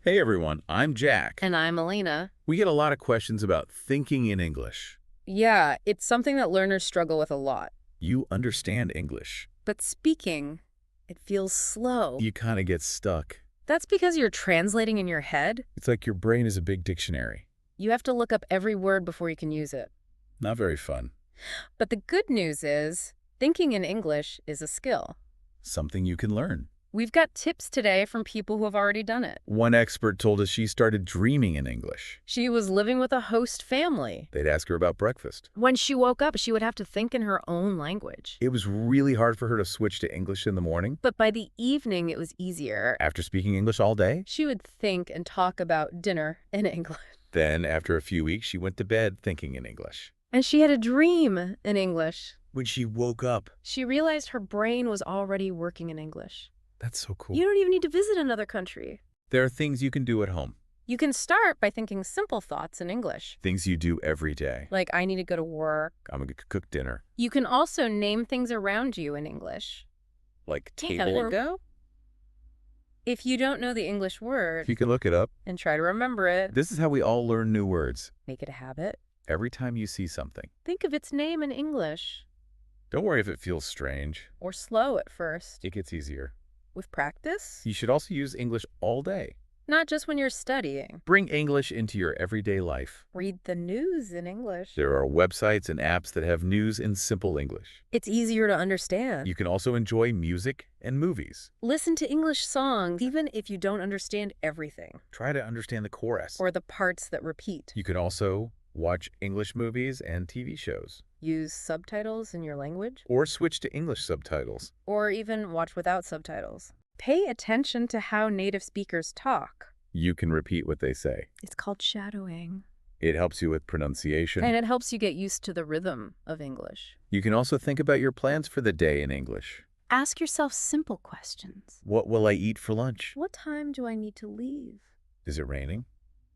Hey everyone, I'm Jack. And I'm Elena. We get a lot of questions about thinking in English. Yeah, it's something that learners struggle with a lot. You understand English. But speaking, it feels slow. You kind of get stuck. That's because you're translating in your head. It's like your brain is a big dictionary. You have to look up every word before you can use it. Not very fun. But the good news is, thinking in English is a skill. Something you can learn. We've got tips today from people who have already done it. One expert told us she started dreaming in English. She was living with a host family. They'd ask her about breakfast. When she woke up, she would have to think in her own language. It was really hard for her to switch to English in the morning. But by the evening, it was easier. After speaking English all day. She would think and talk about dinner in English. Then, after a few weeks, she went to bed thinking in English. And she had a dream in English. When she woke up. She realized her brain was already working in English. That's so cool. You don't even need to visit another country. There are things you can do at home. You can start by thinking simple thoughts in English. Things you do every day. Like, I need to go to work. I'm going to cook dinner. You can also name things around you in English. Like How did table. it go? If you don't know the English word, You can look it up. and try to remember it, This is how we all learn new words. make it a habit. Every time you see something. Think of its name in English. Don't worry if it feels strange. Or slow at first. It gets easier. With practice, You should also use English all day. not just when you're studying. Bring English into your everyday life. Read the news in English. There are websites and apps that have news in simple English. It's easier to understand. You can also enjoy music and movies. Listen to English songs even if you don't understand everything, Try to understand the chorus. or the parts that repeat. You can also watch English movies and TV shows. Use subtitles in your language, Or switch to English subtitles. or even watch without subtitles. Pay attention to how native speakers talk. You can repeat what they say. It's called shadowing. It helps you with pronunciation. And it helps you get used to the rhythm of English. You can also think about your plans for the day in English. Ask yourself simple questions. What will I eat for lunch? What time do I need to leave? Is it raining?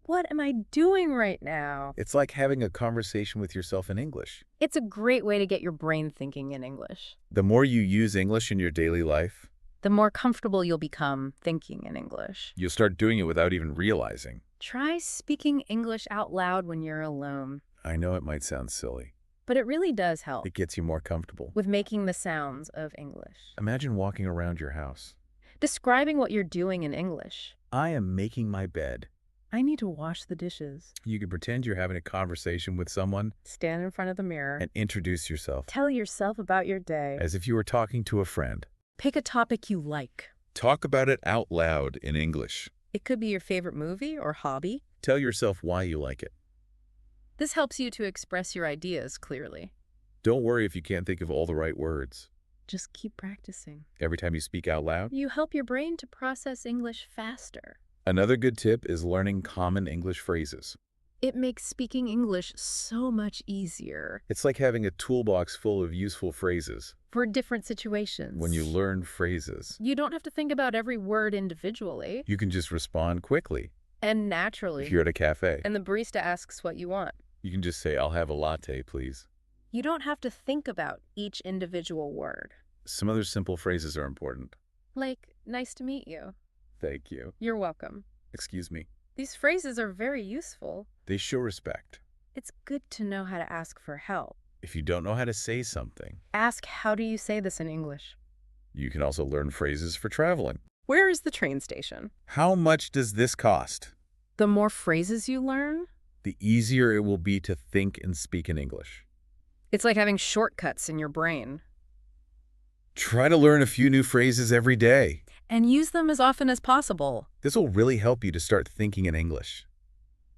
What am I doing right now? It's like having a conversation with yourself in English. It's a great way to get your brain thinking in English. The more you use English in your daily life, The more comfortable you'll become thinking in English. you'll start doing it without even realizing. Try speaking English out loud when you're alone. I know it might sound silly. But it really does help It gets you more comfortable. with making the sounds of English. Imagine walking around your house. Describing what you're doing in English. I am making my bed. I need to wash the dishes. You can pretend you're having a conversation with someone Stand in front of the mirror. and introduce yourself Tell yourself about your day. as if you were talking to a friend. Pick a topic you like. Talk about it out loud in English. It could be your favorite movie or hobby. Tell yourself why you like it. This helps you to express your ideas clearly. Don't worry if you can't think of all the right words. Just keep practicing. Every time you speak out loud. You help your brain to process English faster. Another good tip is learning common English phrases. It makes speaking English so much easier It's like having a toolbox full of useful phrases. for different situations. When you learn phrases, You don't have to think about every word individually you can just respond quickly. and naturally. If you're at a cafe, And the barista asks what you want. you can just say, "I'll have a latte, please." You don't have to think about each individual word. Some other simple phrases are important. Like, nice to meet you. Thank you. You're welcome. Excuse me. These phrases are very useful. They show respect. It's good to know how to ask for help. If you don't know how to say something, Ask, how do you say this in English? you can also learn phrases for traveling. Where is the train station? How much does this cost? The more phrases you learn, The easier it will be to think and speak in English. it's like having shortcuts in your brain. Try to learn a few new phrases every day. And use them as often as possible. This will really help you to start thinking in English.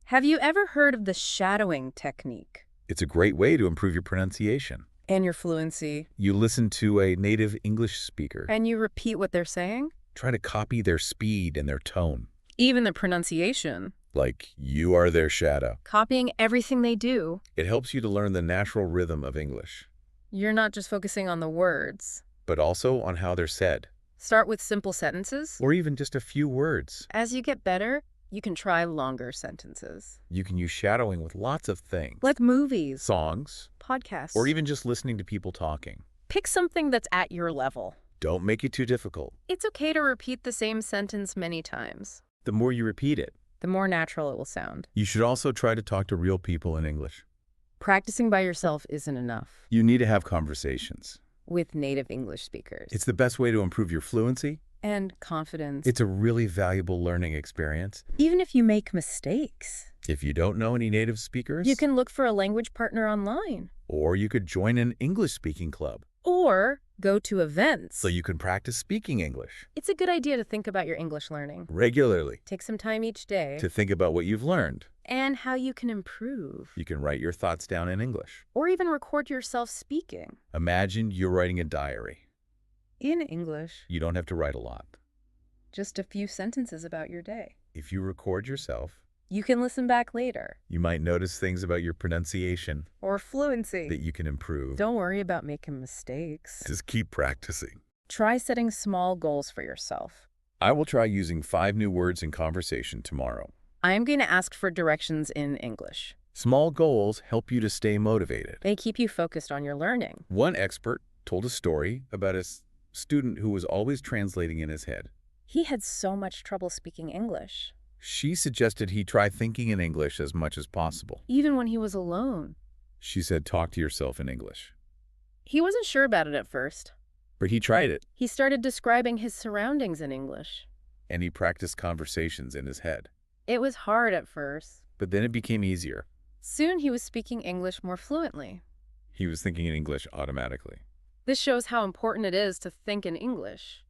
Have you ever heard of the shadowing technique? It's a great way to improve your pronunciation. And your fluency. You listen to a native English speaker. And you repeat what they're saying? Try to copy their speed and their tone. Even the pronunciation. Like, you are their shadow. Copying everything they do. It helps you to learn the natural rhythm of English, You're not just focusing on the words. but also on how they're said, Start with simple sentences. or even just a few words. As you get better, you can try longer sentences. You can use shadowing with lots of things. Like movies, Songs, podcasts, or even just listening to people talking. pick something that's at your level. Don't make it too difficult. It's okay to repeat the same sentence many times. the more you repeat it. the more natural it will sound. You should also try to talk to real people in English. Practicing by yourself isn't enough. You need to have conversations. With native English speakers. It's the best way to improve your fluency. And confidence. It's a really valuable learning experience. Even if you make mistakes. If you don't know any native speakers, You can look for a language partner online. or you could join an English-speaking club Or go to events. so you can practice speaking English It's a good idea to think about your English learning. regularly, Take some time each day. to think about what you've learned. And how you can improve. You can write your thoughts down in English. Or even record yourself speaking. Imagine you're writing a diary. In English. You don't have to write a lot. Just a few sentences about your day. If you record yourself, You can listen back later. you might notice things about your pronunciation Or fluency. that you can improve. Don't worry about making mistakes. Just keep practicing. Try setting small goals for yourself. I will try using 5 new words in conversation tomorrow. I am going to ask for directions in English. Small goals help you to stay motivated. They keep you focused on your learning. One expert told a story about a student who was always translating in his head. He had so much trouble speaking English, She suggested he try thinking in English as much as possible. even when he was alone. She said, talk to yourself in English. He wasn't sure about it at first. But he tried it, He started describing his surroundings in English. and he practiced conversations in his head. It was hard at first. But then it became easier. Soon he was speaking English more fluently. He was thinking in English automatically. This shows how important it is to think in English.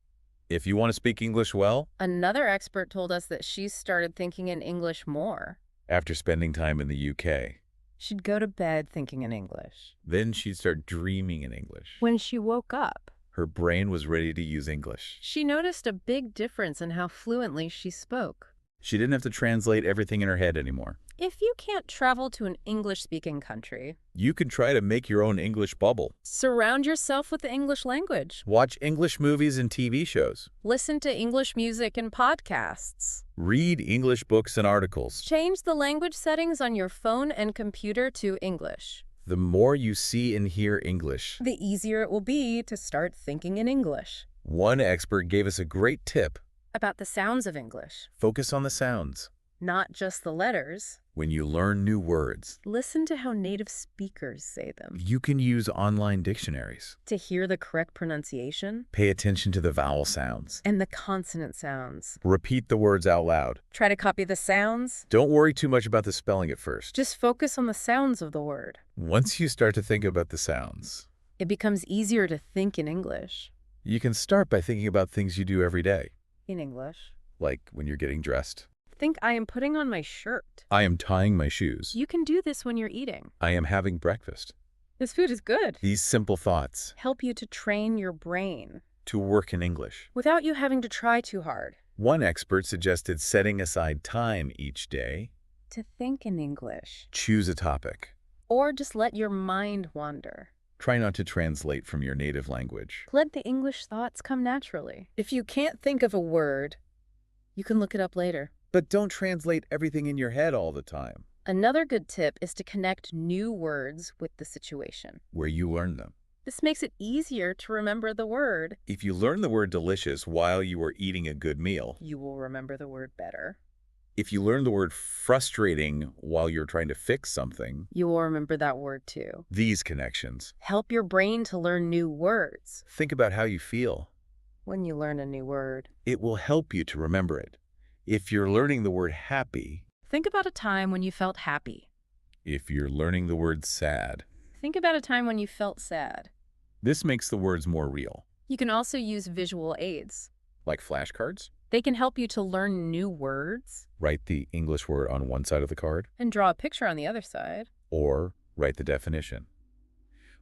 If you want to speak English well, Another expert told us that she started thinking in English more. after spending time in the UK, She'd go to bed thinking in English. then she'd start dreaming in English. When she woke up, Her brain was ready to use English. she noticed a big difference in how fluently she spoke. She didn't have to translate everything in her head anymore. If you can't travel to an English-speaking country, You can try to make your own English bubble. surround yourself with the English language. Watch English movies and TV shows. Listen to English music and podcasts. Read English books and articles. Change the language settings on your phone and computer to English. The more you see and hear English, The easier it will be to start thinking in English. one expert gave us a great tip. About the sounds of English, Focus on the sounds. not just the letters. When you learn new words, Listen to how native speakers say them. you can use online dictionaries. To hear the correct pronunciation Pay attention to the vowel sounds. and the consonant sounds. Repeat the words out loud. Try to copy the sounds. Don't worry too much about the spelling at first. Just focus on the sounds of the word. Once you start to think about the sounds, It becomes easier to think in English. you can start by thinking about things you do every day, In English. like when you're getting dressed. Think, I am putting on my shirt. I am tying my shoes. You can do this when you're eating. I am having breakfast. This food is good. These simple thoughts Help you to train your brain to work in English. without you having to try too hard. One expert suggested setting aside time each day. To think in English. Choose a topic. Or just let your mind wander. Try not to translate from your native language. Let the English thoughts come naturally. If you can't think of a word, you can look it up later. But don't translate everything in your head all the time, Another good tip is to connect new words with the situation. where you learn them. This makes it easier to remember the word. If you learn the word delicious while you are eating a good meal, You will remember the word better. if you learn the word frustrating while you're trying to fix something, You will remember that word too. these connections. Help your brain to learn new words. Think about how you feel. When you learn a new word, It will help you to remember it. If you're learning the word happy, think about a time when you felt happy. if you're learning the word sad, Think about a time when you felt sad. this makes the words more real. You can also use visual aids. Like flashcards, They can help you to learn new words write the English word on one side of the card, and draw a picture on the other side. or write the definition.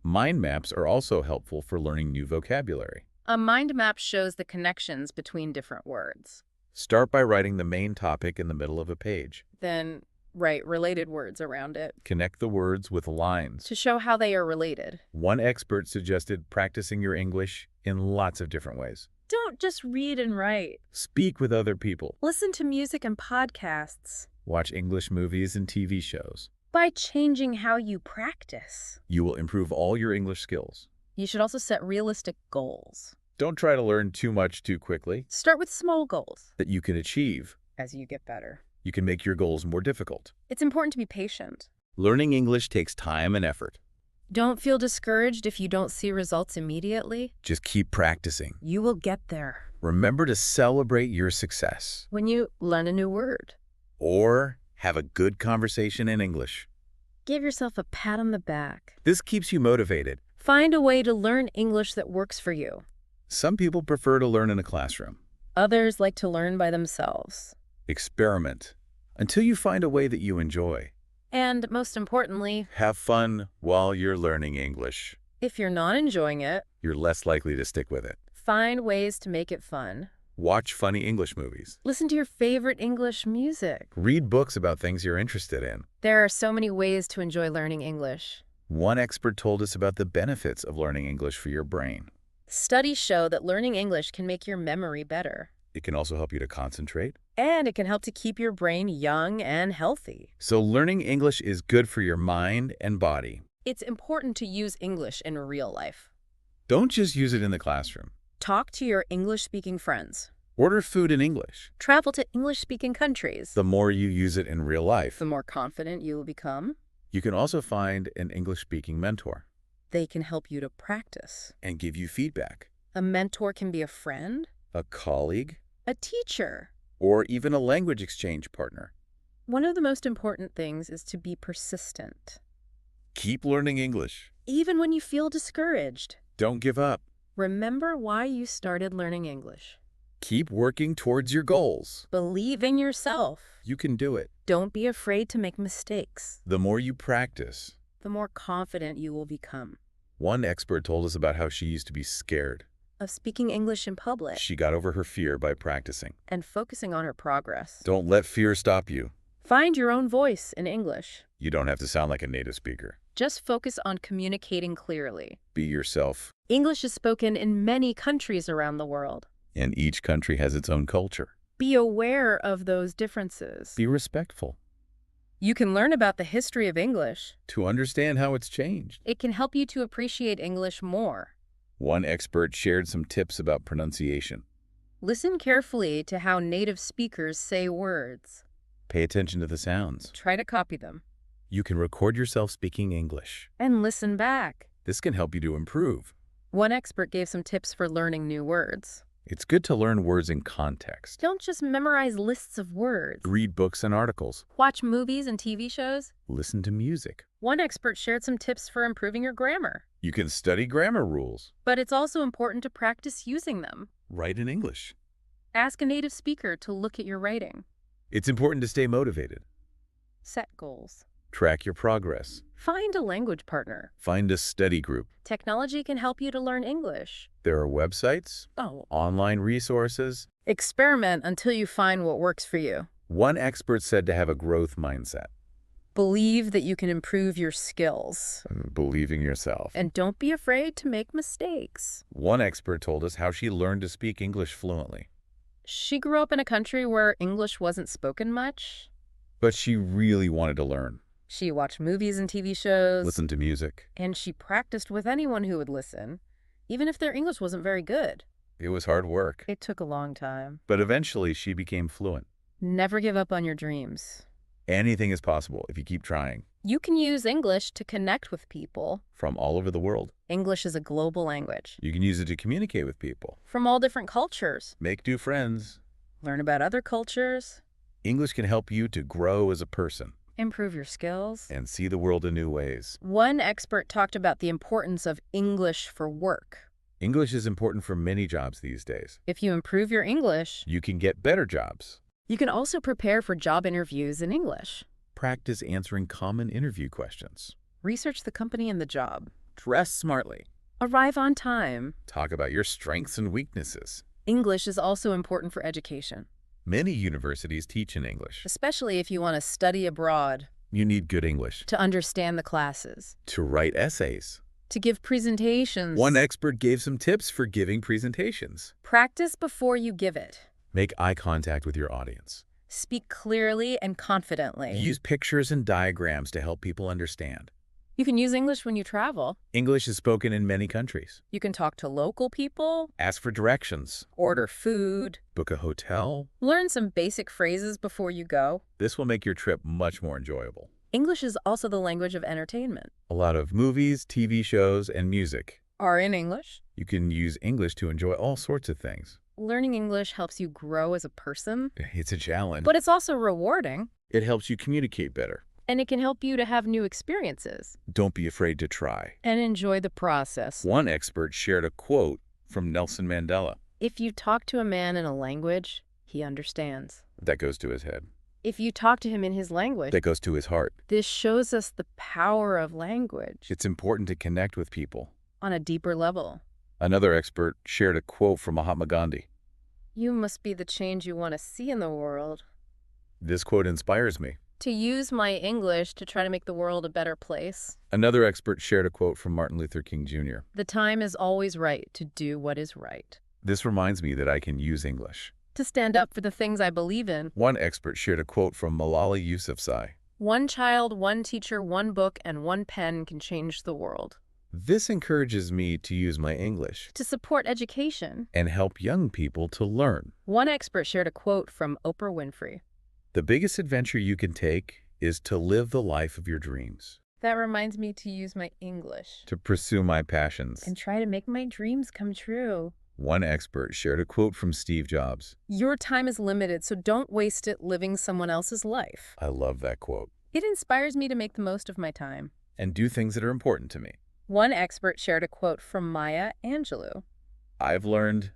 Mind maps are also helpful for learning new vocabulary. A mind map shows the connections between different words. Start by writing the main topic in the middle of a page. Then write related words around it Connect the words with lines. to show how they are related. One expert suggested practicing your English in lots of different ways. Don't just read and write. Speak with other people. Listen to music and podcasts. Watch English movies and TV shows. By changing how you practice. You will improve all your English skills. You should also set realistic goals. Don't try to learn too much too quickly Start with small goals. that you can achieve as you get better. You can make your goals more difficult. It's important to be patient. Learning English takes time and effort. Don't feel discouraged if you don't see results immediately. Just keep practicing. You will get there. Remember to celebrate your success. When you learn a new word, Or have a good conversation in English. give yourself a pat on the back. This keeps you motivated. Find a way to learn English that works for you. Some people prefer to learn in a classroom. Others like to learn by themselves. Experiment until you find a way that you enjoy. And most importantly, Have fun while you're learning English. if you're not enjoying it, You're less likely to stick with it. find ways to make it fun. Watch funny English movies. Listen to your favorite English music. Read books about things you're interested in. There are so many ways to enjoy learning English. One expert told us about the benefits of learning English for your brain. Studies show that learning English can make your memory better. It can also help you to concentrate. And it can help to keep your brain young and healthy. So learning English is good for your mind and body. It's important to use English in real life. Don't just use it in the classroom. Talk to your English-speaking friends. Order food in English. Travel to English-speaking countries. The more you use it in real life, The more confident you will become. you can also find an English-speaking mentor They can help you to practice. and give you feedback. A mentor can be a friend, A colleague, a teacher. or even a language exchange partner. One of the most important things is to be persistent. Keep learning English. Even when you feel discouraged, Don't give up. remember why you started learning English. Keep working towards your goals. Believe in yourself. You can do it. Don't be afraid to make mistakes. The more you practice. The more confident you will become. One expert told us about how she used to be scared. Of speaking English in public She got over her fear by practicing. and focusing on her progress. Don't let fear stop you. Find your own voice in English. You don't have to sound like a native speaker. Just focus on communicating clearly. Be yourself. English is spoken in many countries around the world. And each country has its own culture. Be aware of those differences. Be respectful. You can learn about the history of English. To understand how it's changed. It can help you to appreciate English more. One expert shared some tips about pronunciation. Listen carefully to how native speakers say words. Pay attention to the sounds. Try to copy them. You can record yourself speaking English. And listen back. This can help you to improve. One expert gave some tips for learning new words. It's good to learn words in context. Don't just memorize lists of words. Read books and articles. Watch movies and TV shows. Listen to music. One expert shared some tips for improving your grammar. You can study grammar rules. But it's also important to practice using them. Write in English. Ask a native speaker to look at your writing. It's important to stay motivated. Set goals. Track your progress. Find a language partner. Find a study group. Technology can help you to learn English. There are websites, Oh. online resources. Experiment until you find what works for you. One expert said to have a growth mindset. Believe that you can improve your skills. Believing yourself. And don't be afraid to make mistakes. One expert told us how she learned to speak English fluently. She grew up in a country where English wasn't spoken much. But she really wanted to learn. She watched movies and TV shows. Listen to music. And she practiced with anyone who would listen, even if their English wasn't very good. It was hard work. It took a long time. But eventually she became fluent. Never give up on your dreams. Anything is possible if you keep trying. You can use English to connect with people. From all over the world. English is a global language. You can use it to communicate with people. From all different cultures. Make new friends. Learn about other cultures. English can help you to grow as a person. Improve your skills. And see the world in new ways. One expert talked about the importance of English for work. English is important for many jobs these days. If you improve your English, You can get better jobs. you can also prepare for job interviews in English. Practice answering common interview questions. Research the company and the job. Dress smartly. Arrive on time. Talk about your strengths and weaknesses. English is also important for education, Many universities teach in English. especially if you want to study abroad, You need good English. to understand the classes, To write essays. to give presentations. One expert gave some tips for giving presentations. Practice before you give it. Make eye contact with your audience. Speak clearly and confidently. Use pictures and diagrams to help people understand. You can use English when you travel. English is spoken in many countries. You can talk to local people, Ask for directions. order food, Book a hotel. learn some basic phrases before you go. This will make your trip much more enjoyable. English is also the language of entertainment. A lot of movies, TV shows, and music Are in English. You can use English to enjoy all sorts of things. Learning English helps you grow as a person, It's a challenge. but it's also rewarding, It helps you communicate better. and it can help you to have new experiences Don't be afraid to try. and enjoy the process. One expert shared a quote from Nelson Mandela. If you talk to a man in a language, he understands. That goes to his head. If you talk to him in his language, That goes to his heart. this shows us the power of language It's important to connect with people. on a deeper level. Another expert shared a quote from Mahatma Gandhi. You must be the change you want to see in the world. This quote inspires me. To use my English to try to make the world a better place. Another expert shared a quote from Martin Luther King Jr. The time is always right to do what is right. This reminds me that I can use English. To stand up for the things I believe in. One expert shared a quote from Malala Yousafzai. One child, one teacher, one book, and one pen can change the world. This encourages me to use my English To support education. and help young people to learn. One expert shared a quote from Oprah Winfrey. The biggest adventure you can take is to live the life of your dreams, That reminds me to use my English to pursue my passions. and try to make my dreams come true. One expert shared a quote from Steve Jobs. Your time is limited, so don't waste it living someone else's life. I love that quote. It inspires me to make the most of my time. And do things that are important to me. One expert shared a quote from Maya Angelou. I've learned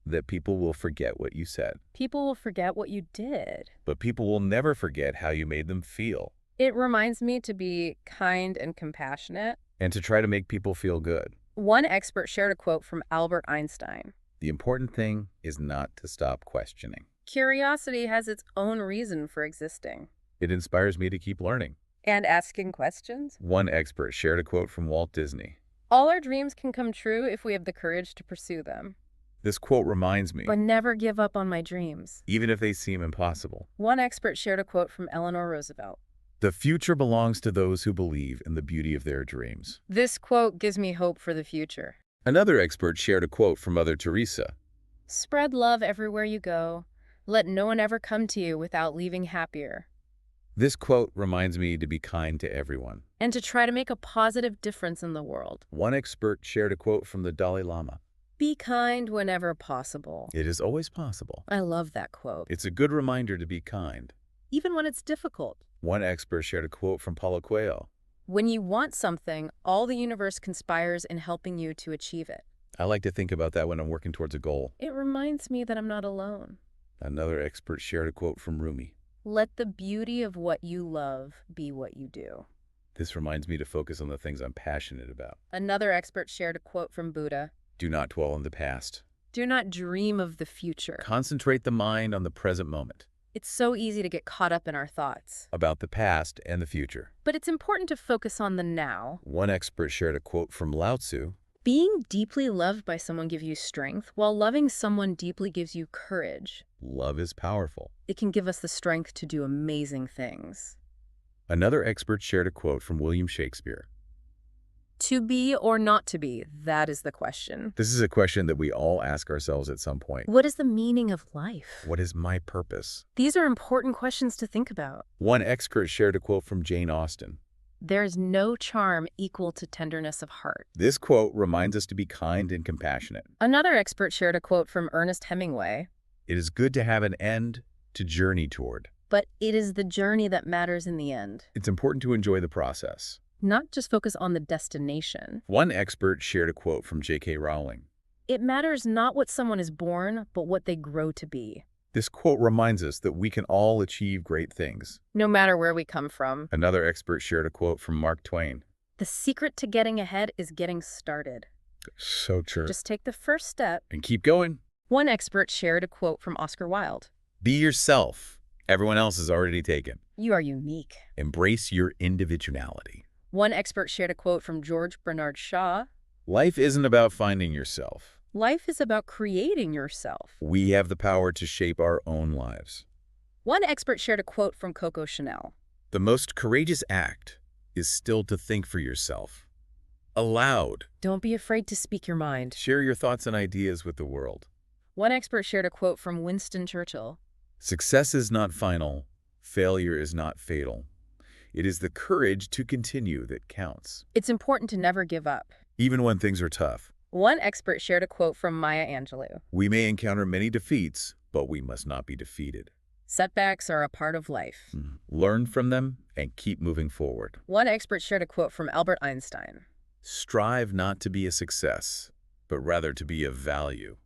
that people will forget what you said, People will forget what you did. but people will never forget how you made them feel, It reminds me to be kind and compassionate. and to try to make people feel good. One expert shared a quote from Albert Einstein. The important thing is not to stop questioning. Curiosity has its own reason for existing. It inspires me to keep learning. And asking questions? One expert shared a quote from Walt Disney. All our dreams can come true if we have the courage to pursue them. This quote reminds me, But never give up on my dreams. even if they seem impossible, One expert shared a quote from Eleanor Roosevelt. the future belongs to those who believe in the beauty of their dreams. This quote gives me hope for the future. Another expert shared a quote from Mother Teresa. Spread love everywhere you go. Let no one ever come to you without leaving happier. This quote reminds me to be kind to everyone. And to try to make a positive difference in the world. One expert shared a quote from the Dalai Lama. Be kind whenever possible. It is always possible. I love that quote. It's a good reminder to be kind. Even when it's difficult. One expert shared a quote from Paulo Coelho. When you want something, all the universe conspires in helping you to achieve it. I like to think about that when I'm working towards a goal. It reminds me that I'm not alone. Another expert shared a quote from Rumi. Let the beauty of what you love be what you do. This reminds me to focus on the things I'm passionate about. Another expert shared a quote from Buddha. Do not dwell on the past. Do not dream of the future. Concentrate the mind on the present moment, It's so easy to get caught up in our thoughts. about the past and the future. But it's important to focus on the now. One expert shared a quote from Lao Tzu. Being deeply loved by someone gives you strength, while loving someone deeply gives you courage. Love is powerful. It can give us the strength to do amazing things. Another expert shared a quote from William Shakespeare. To be or not to be, that is the question. This is a question that we all ask ourselves at some point. What is the meaning of life? What is my purpose? These are important questions to think about. One expert shared a quote from Jane Austen. There is no charm equal to tenderness of heart. This quote reminds us to be kind and compassionate. Another expert shared a quote from Ernest Hemingway. It is good to have an end to journey toward. But it is the journey that matters in the end. It's important to enjoy the process. Not just focus on the destination. One expert shared a quote from J.K. Rowling. It matters not what someone is born, but what they grow to be. This quote reminds us that we can all achieve great things. No matter where we come from. Another expert shared a quote from Mark Twain. The secret to getting ahead is getting started. So true. Just take the first step. And keep going. One expert shared a quote from Oscar Wilde. Be yourself. Everyone else is already taken. You are unique. Embrace your individuality. One expert shared a quote from George Bernard Shaw. Life isn't about finding yourself. Life is about creating yourself. We have the power to shape our own lives. One expert shared a quote from Coco Chanel. The most courageous act is still to think for yourself. Aloud. Don't be afraid to speak your mind. Share your thoughts and ideas with the world. One expert shared a quote from Winston Churchill. Success is not final. Failure is not fatal. It is the courage to continue that counts, It's important to never give up. even when things are tough. One expert shared a quote from Maya Angelou. We may encounter many defeats, but we must not be defeated. Setbacks are a part of life. Learn from them and keep moving forward. One expert shared a quote from Albert Einstein. Strive not to be a success, but rather to be of value.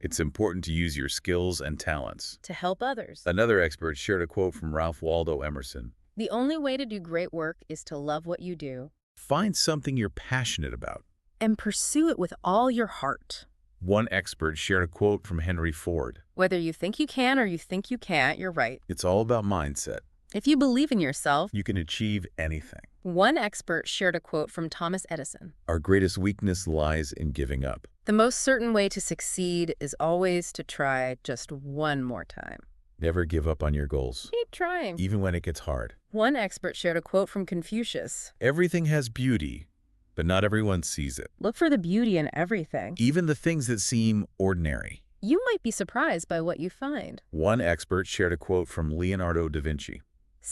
It's important to use your skills and talents. To help others. Another expert shared a quote from Ralph Waldo Emerson. The only way to do great work is to love what you do. Find something you're passionate about. And pursue it with all your heart. One expert shared a quote from Henry Ford. Whether you think you can or you think you can't, you're right. It's all about mindset. If you believe in yourself, You can achieve anything. one expert shared a quote from Thomas Edison. Our greatest weakness lies in giving up. The most certain way to succeed is always to try just one more time. Never give up on your goals, Keep trying. even when it gets hard. One expert shared a quote from Confucius. Everything has beauty, but not everyone sees it. Look for the beauty in everything. Even the things that seem ordinary. You might be surprised by what you find. One expert shared a quote from Leonardo da Vinci.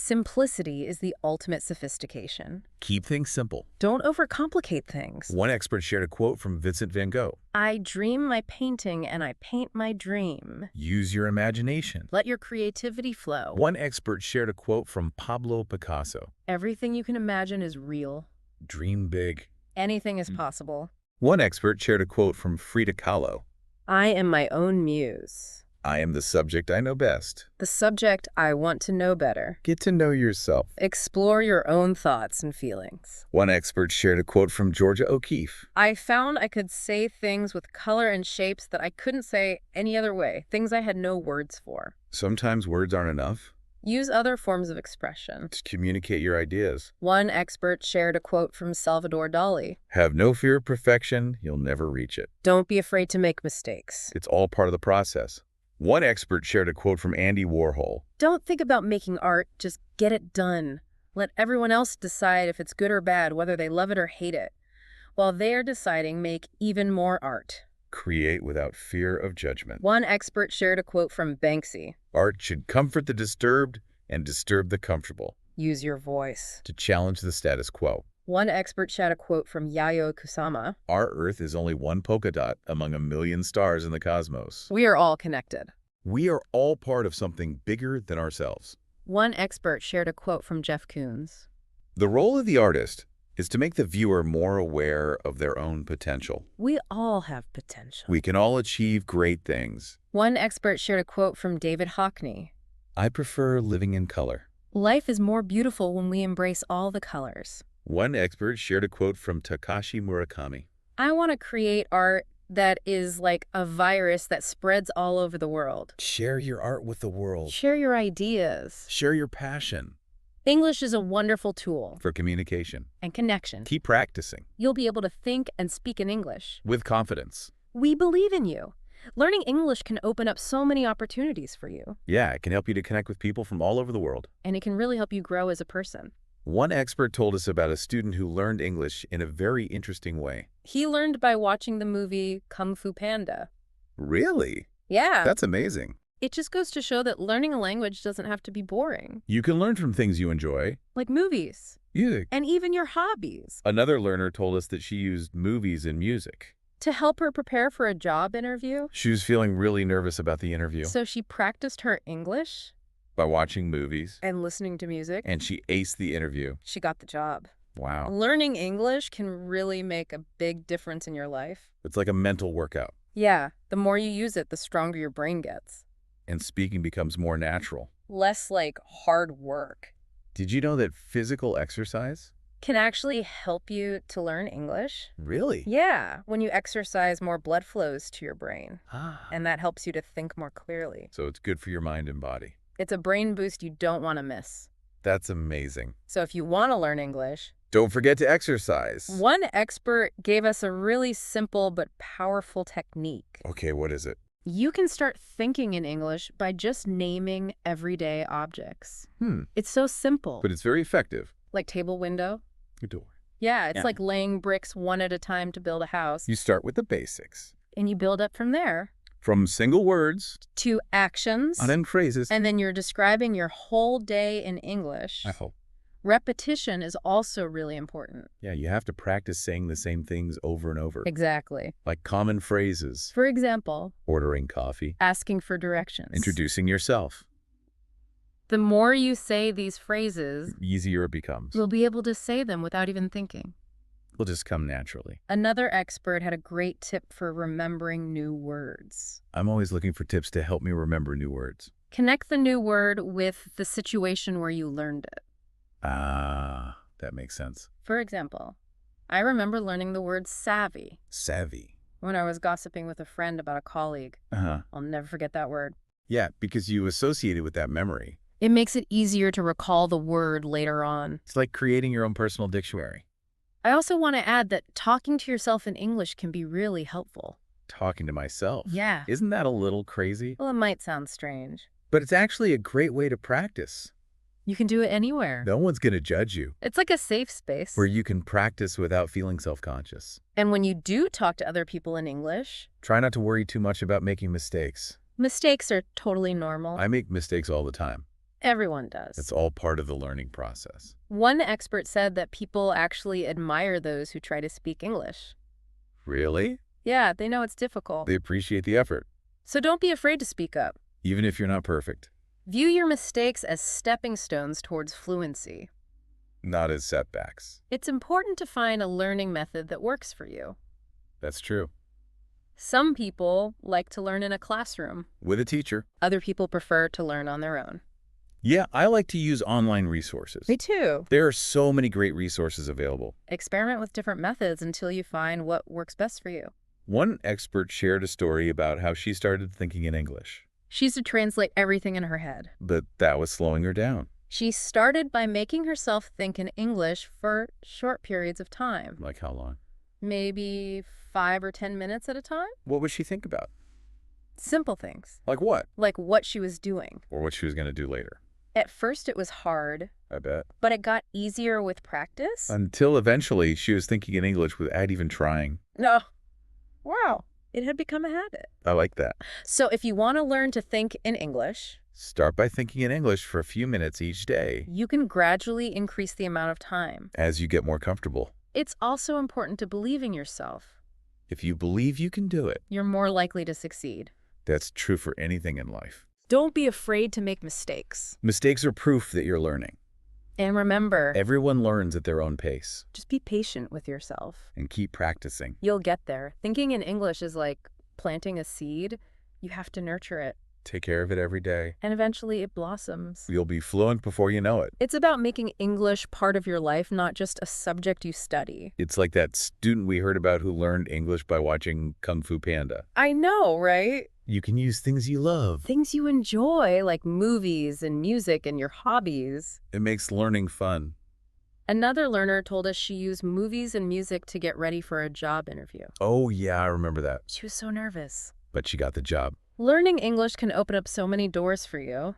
Simplicity is the ultimate sophistication. Keep things simple. Don't overcomplicate things. One expert shared a quote from Vincent van Gogh. I dream my painting and I paint my dream. Use your imagination. Let your creativity flow. One expert shared a quote from Pablo Picasso. Everything you can imagine is real. Dream big. Anything is possible. One expert shared a quote from Frida Kahlo. I am my own muse. I am the subject I know best. The subject I want to know better. Get to know yourself. Explore your own thoughts and feelings. One expert shared a quote from Georgia O'Keeffe. I found I could say things with color and shapes that I couldn't say any other way, things I had no words for. Sometimes words aren't enough Use other forms of expression. to communicate your ideas. One expert shared a quote from Salvador Dali. Have no fear of perfection, you'll never reach it. Don't be afraid to make mistakes. It's all part of the process. One expert shared a quote from Andy Warhol. Don't think about making art, just get it done. Let everyone else decide if it's good or bad, whether they love it or hate it. While they're deciding, make even more art. Create without fear of judgment. One expert shared a quote from Banksy. Art should comfort the disturbed and disturb the comfortable, Use your voice. to challenge the status quo. One expert shared a quote from Yayoi Kusama. Our Earth is only one polka dot among a million stars in the cosmos. We are all connected. We are all part of something bigger than ourselves. One expert shared a quote from Jeff Koons. The role of the artist is to make the viewer more aware of their own potential. We all have potential. We can all achieve great things. One expert shared a quote from David Hockney. I prefer living in color. Life is more beautiful when we embrace all the colors. One expert shared a quote from Takashi Murakami. I want to create art that is like a virus that spreads all over the world. Share your art with the world. Share your ideas. Share your passion English is a wonderful tool for communication. and connection. Keep practicing You'll be able to think and speak in English. with confidence. We believe in you. Learning English can open up so many opportunities for you, Yeah, it can help you to connect with people from all over the world. and it can really help you grow as a person. One expert told us about a student who learned English in a very interesting way. He learned by watching the movie Kung Fu Panda. Really? Yeah. That's amazing. It just goes to show that learning a language doesn't have to be boring. You can learn from things you enjoy. Like movies. Music. And even your hobbies. Another learner told us that she used movies and music. To help her prepare for a job interview. She was feeling really nervous about the interview. So she practiced her English By watching movies. and listening to music. And she aced the interview. She got the job. Wow. Learning English can really make a big difference in your life. It's like a mental workout. Yeah, the more you use it, the stronger your brain gets. And speaking becomes more natural. Less like hard work. Did you know that physical exercise? Can actually help you to learn English. Really? Yeah, when you exercise, more blood flows to your brain, Ah. and that helps you to think more clearly. So it's good for your mind and body. It's a brain boost you don't want to miss. That's amazing. So if you want to learn English, Don't forget to exercise. one expert gave us a really simple but powerful technique. Okay, what is it? You can start thinking in English by just naming everyday objects. It's so simple. But it's very effective. Like table window? Your door. Yeah, it's Yeah. like laying bricks one at a time to build a house. You start with the basics. And you build up from there From single words to actions. and then phrases. And then you're describing your whole day in English. I hope. Repetition is also really important. Yeah, you have to practice saying the same things over and over. Exactly. Like common phrases. For example, Ordering coffee. asking for directions. Introducing yourself. The more you say these phrases, The easier it becomes. you'll be able to say them without even thinking. Will just come naturally. Another expert had a great tip for remembering new words. I'm always looking for tips to help me remember new words. Connect the new word with the situation where you learned it. Ah, that makes sense. For example, I remember learning the word savvy Savvy. when I was gossiping with a friend about a colleague. Uh-huh. I'll never forget that word. Yeah, because you associate it with that memory. It makes it easier to recall the word later on. It's like creating your own personal dictionary. I also want to add that talking to yourself in English can be really helpful. Talking to myself. Yeah. Isn't that a little crazy? Well, it might sound strange. But it's actually a great way to practice. You can do it anywhere. No one's going to judge you. It's like a safe space. Where you can practice without feeling self-conscious. And when you do talk to other people in English, Try not to worry too much about making mistakes. mistakes are totally normal. I make mistakes all the time. Everyone does. It's all part of the learning process. One expert said that people actually admire those who try to speak English. Really? Yeah, they know it's difficult. They appreciate the effort, So don't be afraid to speak up. even if you're not perfect. View your mistakes as stepping stones towards fluency. Not as setbacks. It's important to find a learning method that works for you. That's true. Some people like to learn in a classroom. With a teacher. Other people prefer to learn on their own. Yeah, I like to use online resources. Me too. There are so many great resources available. Experiment with different methods until you find what works best for you. One expert shared a story about how she started thinking in English, She used to translate everything in her head. but that was slowing her down. She started by making herself think in English for short periods of time. Like how long? Maybe 5 or 10 minutes at a time? What would she think about? Simple things, Like what? like what she was doing. Or what she was going to do later. At first it was hard, I bet. but it got easier with practice. Until eventually she was thinking in English without even trying. No. Wow. It had become a habit. I like that. So if you want to learn to think in English, Start by thinking in English for a few minutes each day you can gradually increase the amount of time. as you get more comfortable. It's also important to believe in yourself. If you believe you can do it, You're more likely to succeed. that's true for anything in life. Don't be afraid to make mistakes. Mistakes are proof that you're learning. And remember, Everyone learns at their own pace. just be patient with yourself. And keep practicing. You'll get there. Thinking in English is like planting a seed. You have to nurture it, Take care of it every day. and eventually it blossoms. You'll be fluent before you know it. It's about making English part of your life, not just a subject you study. It's like that student we heard about who learned English by watching Kung Fu Panda. I know, right? You can use things you love. Things you enjoy, like movies and music and your hobbies. It makes learning fun. Another learner told us she used movies and music to get ready for a job interview. Oh, yeah, I remember that. She was so nervous. But she got the job. Learning English can open up so many doors for you.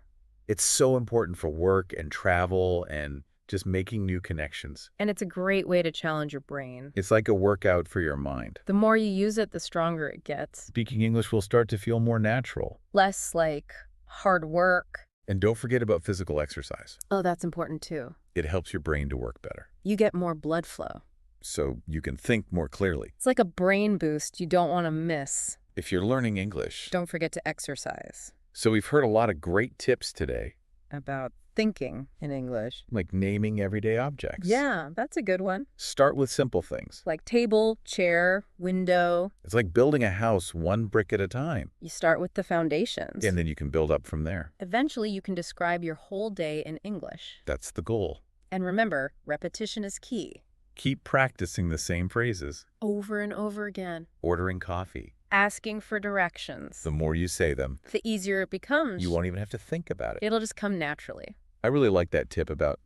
It's so important for work and travel and just making new connections. And it's a great way to challenge your brain. It's like a workout for your mind. The more you use it, the stronger it gets. Speaking English will start to feel more natural. Less like hard work. And don't forget about physical exercise. Oh, that's important too. It helps your brain to work better, You get more blood flow. so you can think more clearly. It's like a brain boost you don't want to miss. If you're learning English. Don't forget to exercise. So we've heard a lot of great tips today, About thinking in English. like naming everyday objects. Yeah, that's a good one. Start with simple things. Like table, chair, window. It's like building a house one brick at a time, You start with the foundations. and then you can build up from there. Eventually, you can describe your whole day in English. That's the goal. And remember, repetition is key. Keep practicing the same phrases. Over and over again. Ordering coffee. Asking for directions. The more you say them, The easier it becomes. you won't even have to think about it. It'll just come naturally. I really like that tip about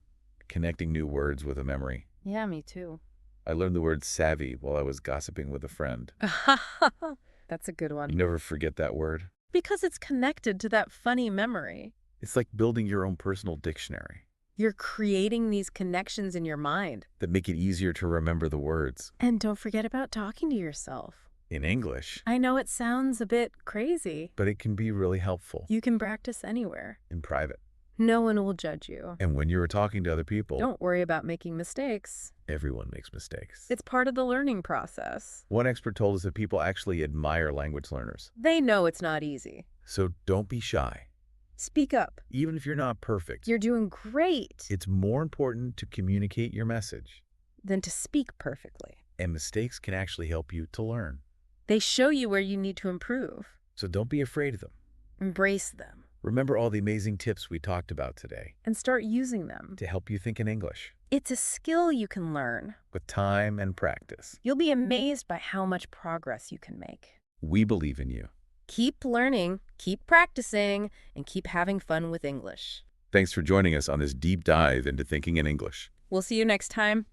connecting new words with a memory. Yeah, me too. I learned the word savvy while I was gossiping with a friend. That's a good You one. never forget that word. Because it's connected to that funny memory. It's like building your own personal dictionary. You're creating these connections in your mind. that make it easier to remember the words. And don't forget about talking to yourself. In English, I know it sounds a bit crazy. but it can be really helpful You can practice anywhere. in private. No one will judge you. And when you're talking to other people, Don't worry about making mistakes. everyone makes mistakes. It's part of the learning process. One expert told us that people actually admire language learners. They know it's not easy. So don't be shy. Speak up. Even if you're not perfect, You're doing great it's more important to communicate your message. than to speak perfectly. And mistakes can actually help you to learn. They show you where you need to improve. So don't be afraid of them. Embrace them Remember all the amazing tips we talked about today and start using them. to help you think in English It's a skill you can learn. with time and practice. You'll be amazed by how much progress you can make. We believe in you. Keep learning, keep practicing, and keep having fun with English. Thanks for joining us on this deep dive into thinking in English. We'll see you next time.